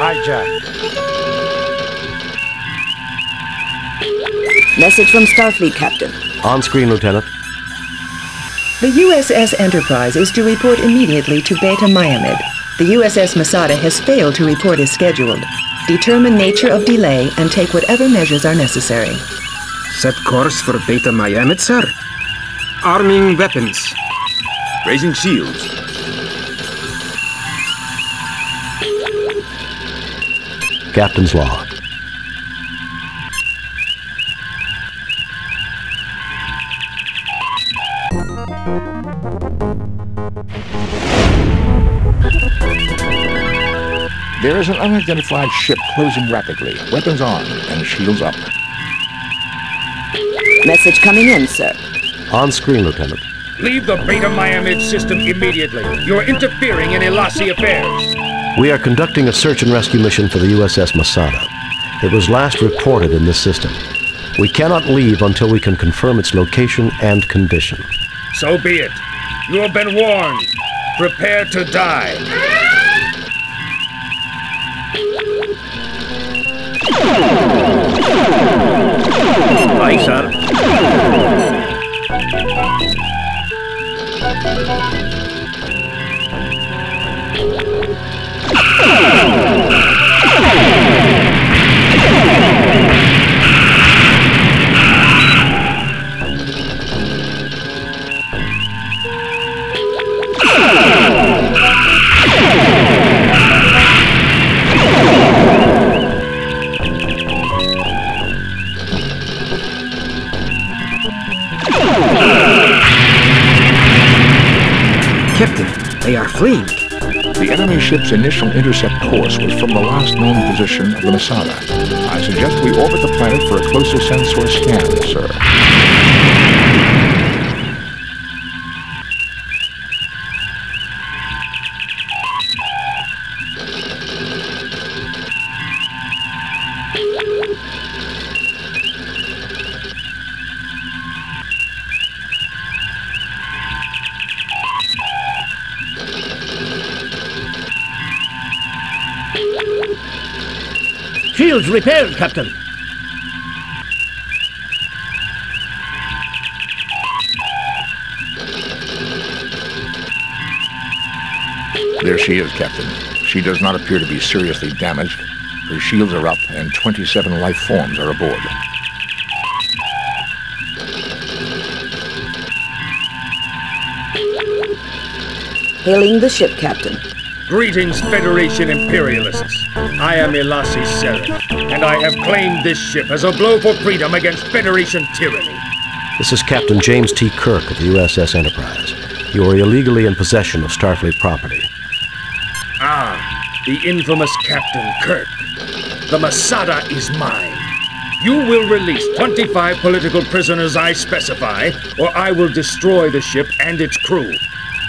Hijacked. Message from Starfleet, Captain. On screen, Lieutenant. The USS Enterprise is to report immediately to Beta Miamid. The USS Masada has failed to report as scheduled. Determine nature of delay and take whatever measures are necessary. Set course for Beta Miamid, sir. Arming weapons. Raising shields. Captain's log. There is an unidentified ship closing rapidly. Weapons armed and shields up. Message coming in, sir. On screen, Lieutenant. Leave the Beta Miamid system immediately. You're interfering in Ilasi affairs. We are conducting a search and rescue mission for the USS Masada. It was last reported in this system. We cannot leave until we can confirm its location and condition. So be it. You have been warned. Prepare to die. Aye, sir. Captain, they are fleeing. The enemy ship's initial intercept course was from the last known position of the Masada. I suggest we orbit the planet for a closer sensor scan, sir. Shields repaired, Captain. There she is, Captain. She does not appear to be seriously damaged. Her shields are up, and 27 life forms are aboard. Hailing the ship, Captain. Greetings, Federation Imperialists. I am Ilasi Seraph, and I have claimed this ship as a blow for freedom against Federation tyranny. This is Captain James T. Kirk of the USS Enterprise. You are illegally in possession of Starfleet property. Ah, the infamous Captain Kirk. The Masada is mine. You will release 25 political prisoners I specify, or I will destroy the ship and its crew.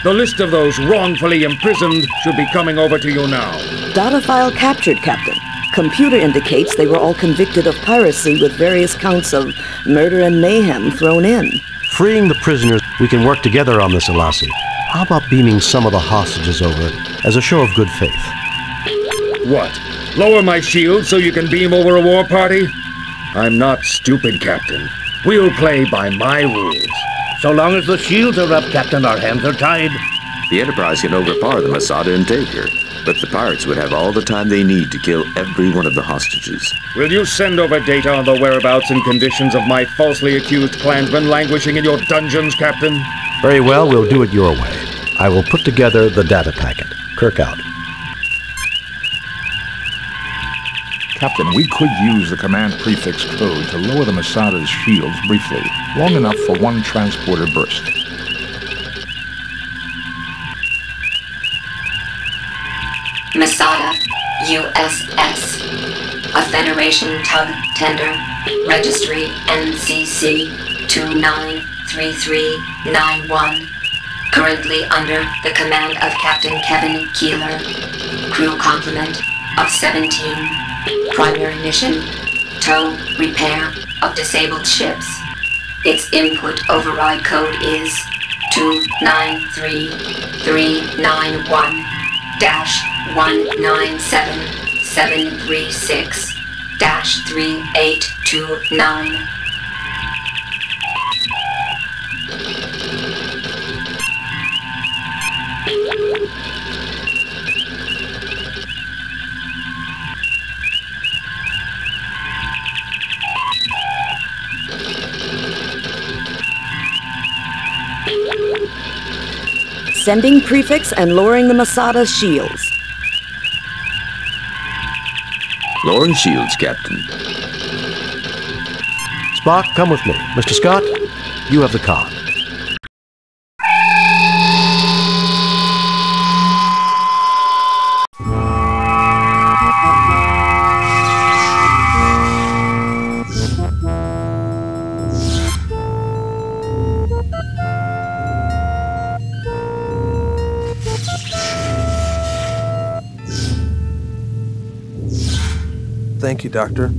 The list of those wrongfully imprisoned should be coming over to you now. Data file captured, Captain. Computer indicates they were all convicted of piracy with various counts of murder and mayhem thrown in. Freeing the prisoners, we can work together on this, Ilasi. How about beaming some of the hostages over as a show of good faith? What? Lower my shield so you can beam over a war party? I'm not stupid, Captain. We'll play by my rules. So long as the shields are up, Captain, our hands are tied. The Enterprise can overpower the Masada and take her, but the pirates would have all the time they need to kill every one of the hostages. Will you send over data on the whereabouts and conditions of my falsely accused clansmen languishing in your dungeons, Captain? Very well, we'll do it your way. I will put together the data packet. Kirk out. Captain, we could use the command prefix code to lower the Masada's shields briefly, long enough for one transporter burst. Masada, USS. A Federation tug tender. Registry NCC 293391. Currently under the command of Captain Kevin Keeler. Crew complement of 17. Primary mission, tow, repair of disabled ships. Its input override code is 293-391-197-736-3829. Sending prefix and lowering the Masada's shields. Lowering shields, Captain. Spock, come with me. Mr. Scott, you have the con. Thank you, Doctor.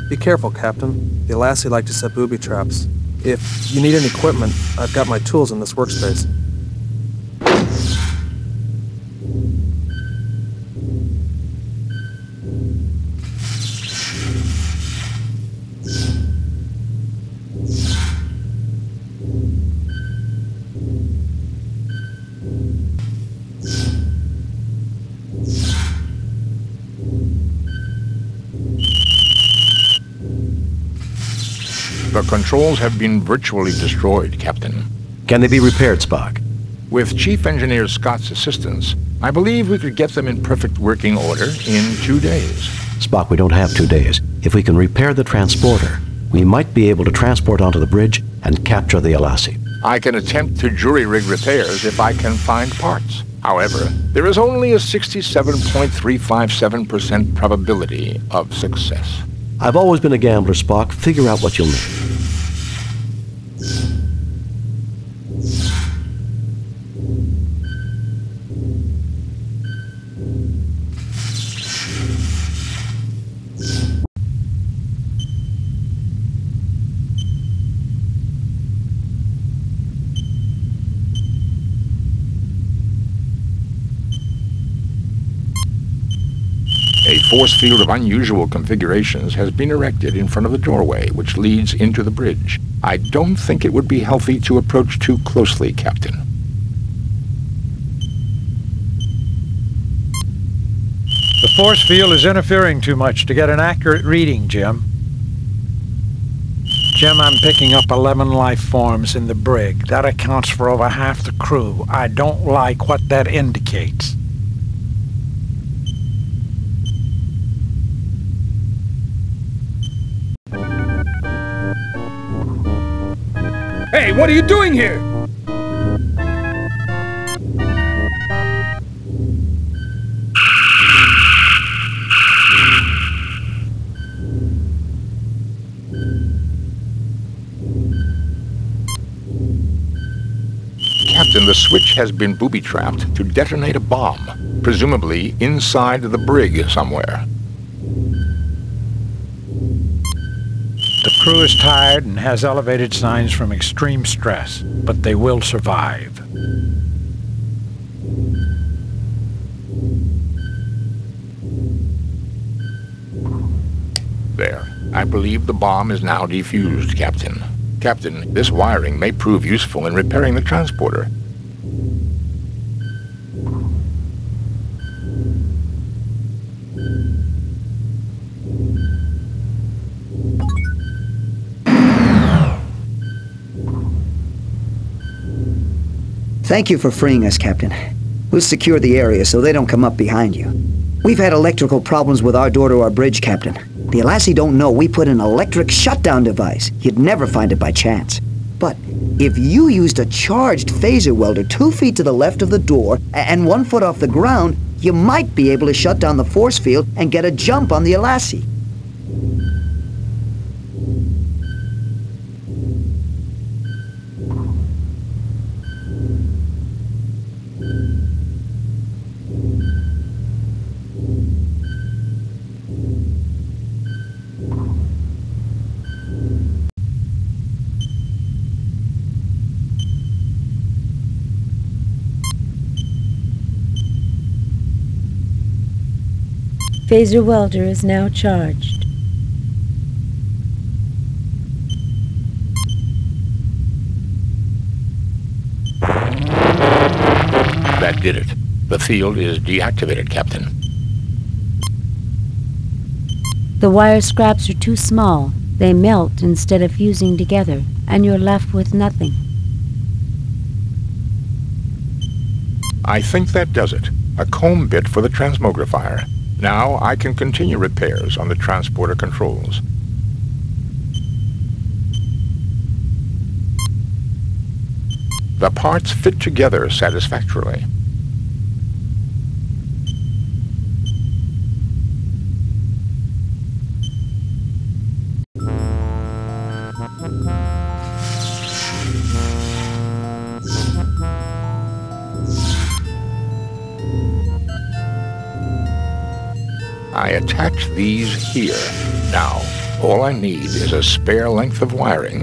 Be careful, Captain. The Alassi like to set booby traps. If you need any equipment, I've got my tools in this workspace. The controls have been virtually destroyed, Captain. Can they be repaired, Spock? With Chief Engineer Scott's assistance, I believe we could get them in perfect working order in 2 days. Spock, we don't have 2 days. If we can repair the transporter, we might be able to transport onto the bridge and capture the Alassi. I can attempt to jury-rig repairs if I can find parts. However, there is only a 67.357% probability of success. I've always been a gambler, Spock. Figure out what you'll need. A force field of unusual configurations has been erected in front of the doorway, which leads into the bridge. I don't think it would be healthy to approach too closely, Captain. The force field is interfering too much to get an accurate reading, Jim. Jim, I'm picking up 11 life forms in the brig. That accounts for over half the crew. I don't like what that indicates. Hey, what are you doing here? Captain, the switch has been booby-trapped to detonate a bomb, presumably inside the brig somewhere. The crew is tired and has elevated signs from extreme stress, but they will survive. There. I believe the bomb is now defused, Captain. Captain, this wiring may prove useful in repairing the transporter. Thank you for freeing us, Captain. We'll secure the area so they don't come up behind you. We've had electrical problems with our door to our bridge, Captain. The Alassi don't know we put an electric shutdown device. You'd never find it by chance. But if you used a charged phaser welder 2 feet to the left of the door and 1 foot off the ground, you might be able to shut down the force field and get a jump on the Alassi. Phaser welder is now charged. That did it. The field is deactivated, Captain. The wire scraps are too small. They melt instead of fusing together, and you're left with nothing. I think that does it. A comb bit for the transmogrifier. Now I can continue repairs on the transporter controls. The parts fit together satisfactorily. I attach these here. Now, all I need is a spare length of wiring.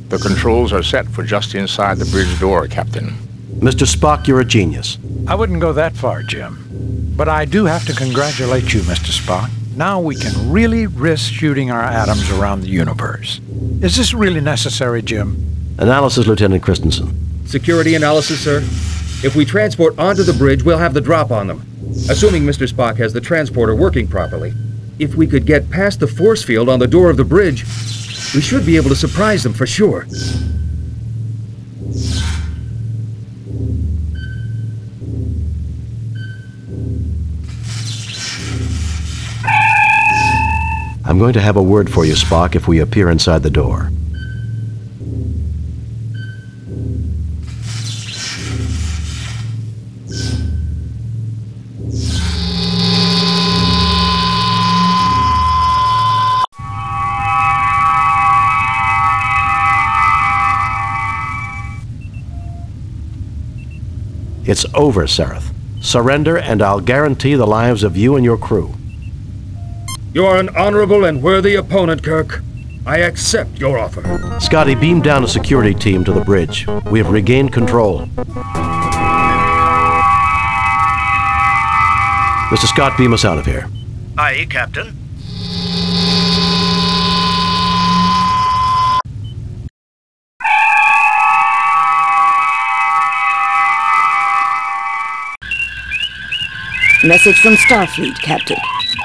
The controls are set for just inside the bridge door, Captain. Mr. Spock, you're a genius. I wouldn't go that far, Jim. But I do have to congratulate you, Mr. Spock. Now we can really risk shooting our atoms around the universe. Is this really necessary, Jim? Analysis, Lieutenant Christensen. Security analysis, sir. If we transport onto the bridge, we'll have the drop on them. Assuming Mr. Spock has the transporter working properly. If we could get past the force field on the door of the bridge, we should be able to surprise them for sure. I'm going to have a word for you, Spock, if we appear inside the door. It's over, Sareth. Surrender, and I'll guarantee the lives of you and your crew. You are an honorable and worthy opponent, Kirk. I accept your offer. Scotty, beam down a security team to the bridge. We have regained control. Mr. Scott, beam us out of here. Aye, Captain. Message from Starfleet, Captain.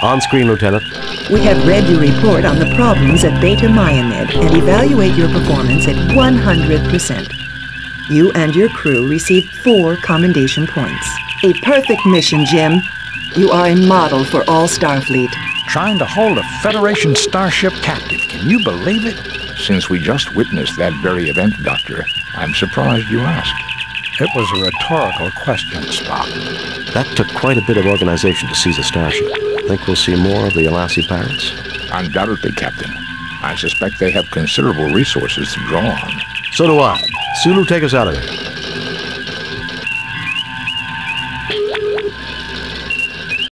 On screen, Lieutenant. We have read your report on the problems at Beta Myamed and evaluate your performance at 100%. You and your crew received 4 commendation points. A perfect mission, Jim. You are a model for all Starfleet. Trying to hold a Federation starship captive. Can you believe it? Since we just witnessed that very event, Doctor, I'm surprised you asked. It was a rhetorical question, Spock. That took quite a bit of organization to seize a starship. Think we'll see more of the Alassi pirates? Undoubtedly, Captain. I suspect they have considerable resources to draw on. So do I. Sulu, take us out of here.